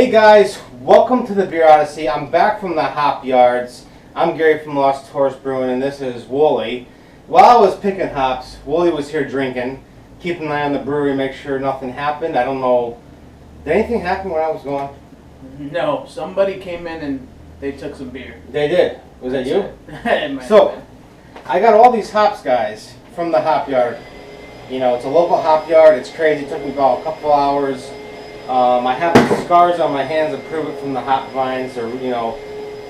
Hey guys, welcome to the Beer Odyssey. I'm back from the hop yards. I'm Gary from Lost Tourist Brewing, and this is Wooly. While I was picking hops, Wooly was here drinking, keeping an eye on the brewery, make sure nothing happened. I don't know, did anything happen when I was gone? No, somebody came in and they took some beer. They did. Was that you? It might So, have been. I got all these hops, guys, from the hop yard. You know, it's a local hop yard. It's crazy. It took me about a couple hours. I have the scars on my hands that prove it from the hop vines, or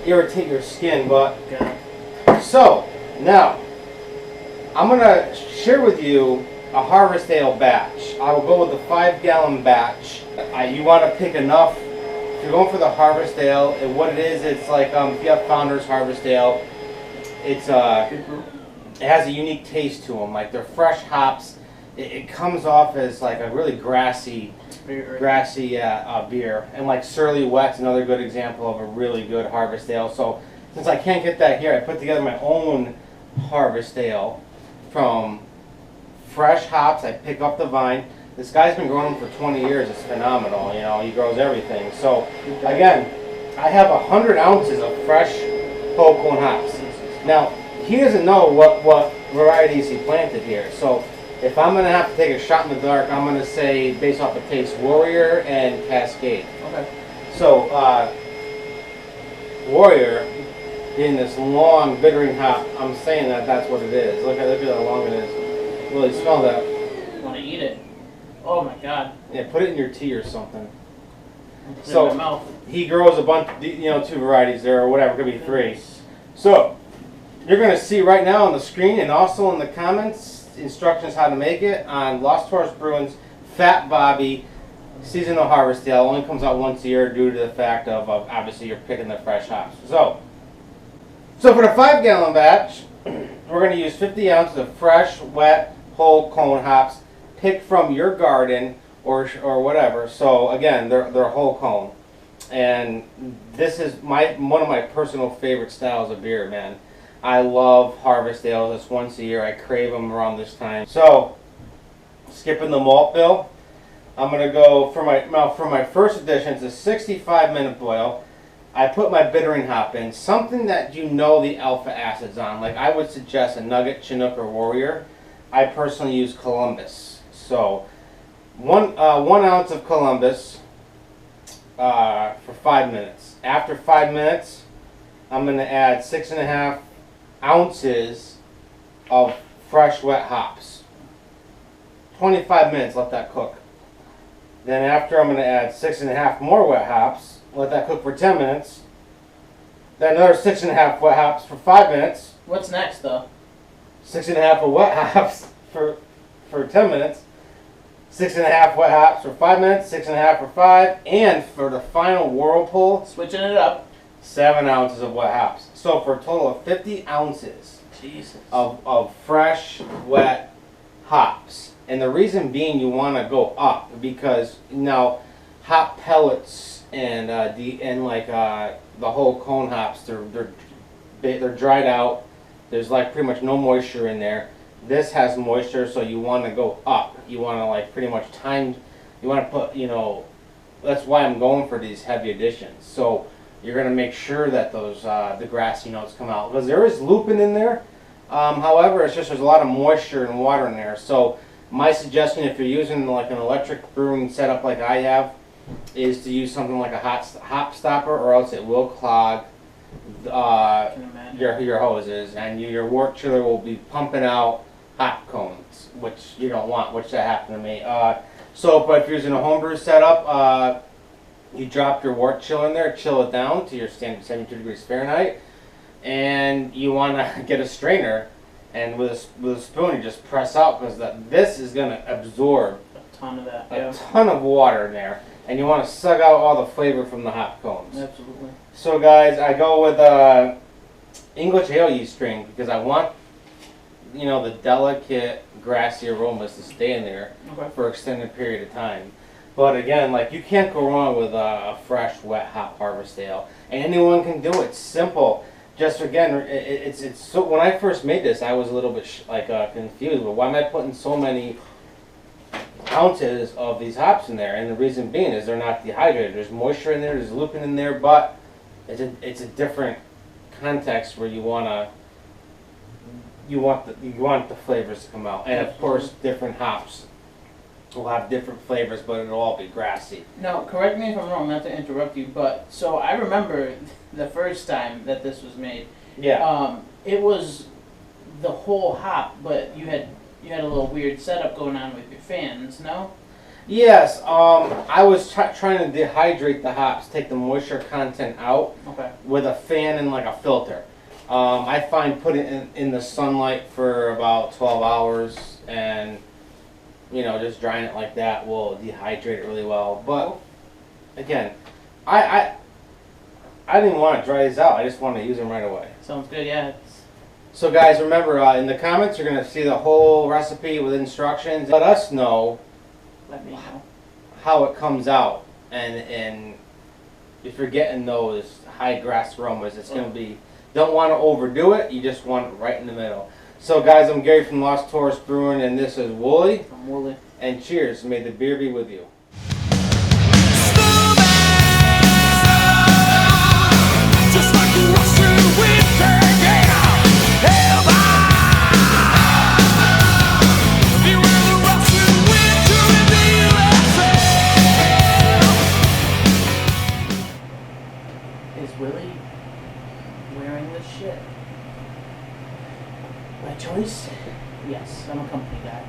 irritate your skin. But so now I'm gonna share with you a harvest ale batch. I will go with a 5-gallon batch. You want to pick enough. If you're going for the harvest ale, and what it is, it's like if you have Founders Harvest Ale, it's it has a unique taste to them. Like they're fresh hops. It comes off as like a really grassy beer, and like Surly Wet's another good example of a really good harvest ale. So since I can't get that here, I put together my own harvest ale from fresh hops. I pick up the vine. This guy's been growing them for 20 years. It's phenomenal. You know, he grows everything. So again, I have 100 ounces of fresh whole cone hops. Now he doesn't know what varieties he planted here. So if I'm going to have to take a shot in the dark, I'm going to say, based off of taste, Warrior and Cascade. Okay. So, Warrior, being this long bittering hop, I'm saying that's what it is. Look at how long it is. Really smell that. Want to eat it? Oh my god. Yeah, put it in your tea or something. It's in So, my mouth. he grows a bunch, 2 varieties there, or whatever, could be 3. So, you're going to see right now on the screen and also in the comments instructions how to make it on Lost Tourist Brewing's Fat Bobby seasonal harvest ale. It only comes out once a year due to the fact of obviously you're picking the fresh hops. So for the 5-gallon batch, we're going to use 50 ounces of fresh, wet, whole cone hops picked from your garden or whatever. So again, they're whole cone, and this is one of my personal favorite styles of beer, man. I love harvest ales. It's once a year. I crave them around this time. So, skipping the malt bill, I'm gonna go for my first edition. It's a 65-minute boil. I put my bittering hop in, something that you know the alpha acids on. Like I would suggest a Nugget, Chinook, or Warrior. I personally use Columbus. So, one ounce of Columbus for 5 minutes. After 5 minutes, I'm gonna add 6.5 ounces of fresh wet hops. 25 minutes, let that cook. Then after, I'm going to add 6.5 more wet hops, let that cook for 10 minutes. Then another 6.5 wet hops for 5 minutes. What's next though? 6.5 of wet hops for 10 minutes. 6.5 wet hops for 5 minutes, 6.5 for 5, and for the final whirlpool, Switching it up. 7 ounces of wet hops. So for a total of 50 ounces Jesus. of fresh, wet hops. And the reason being you want to go up because now hop pellets and the whole cone hops, they're dried out. There's like pretty much no moisture in there. This has moisture, so you want to go up. You want to like pretty much time. You want to put that's why I'm going for these heavy additions. So you're going to make sure that those the grassy notes come out because there is lupin in there. However, it's just there's a lot of moisture and water in there. So my suggestion, if you're using like an electric brewing setup like I have, is to use something like a hop stopper, or else it will clog your hoses, and your wort chiller will be pumping out hop cones, which you don't want, which that happened to me. But if you're using a homebrew setup, you drop your wort chiller in there, chill it down to your standard 72 degrees Fahrenheit, and you want to get a strainer, and with a spoon you just press out because this is going to absorb A ton of that. a ton of water in there, and you want to suck out all the flavor from the hop cones. Absolutely. So guys, I go with English ale yeast strain because I want the delicate grassy aromas to stay in there for an extended period of time. But again, like you can't go wrong with a fresh, wet hop harvest ale, and anyone can do it. It's simple. Just again, it's so. When I first made this, I was a little bit confused. But why am I putting so many ounces of these hops in there, and the reason being is they're not dehydrated. There's moisture in there, there's lupin in there, but it's a different context where you want the flavors to come out, and of course different hops will have different flavors, but it'll all be grassy. Now, correct me if I'm wrong, not to interrupt you, but so I remember the first time that this was made. Yeah. It was the whole hop, but you had a little weird setup going on with your fans, no? Yes. I was trying to dehydrate the hops, take the moisture content out with a fan and like a filter. I find putting it in the sunlight for about 12 hours and just drying it like that will dehydrate it really well. But again, I didn't even want to dry these out. I just want to use them right away. Sounds good, yeah. So guys, remember in the comments you're going to see the whole recipe with instructions. Let us know. Let me know how it comes out, and if you're getting those high grass aromas, it's going to be. Don't want to overdo it. You just want it right in the middle. So guys, I'm Gary from Lost Tourist Brewing, and this is Wooly. I'm Wooly. And cheers. May the beer be with you. Just like a Russian winter, beware the Russian winter in the USA. Is Willie wearing this shit? My choice? Yes, I'm a company guy.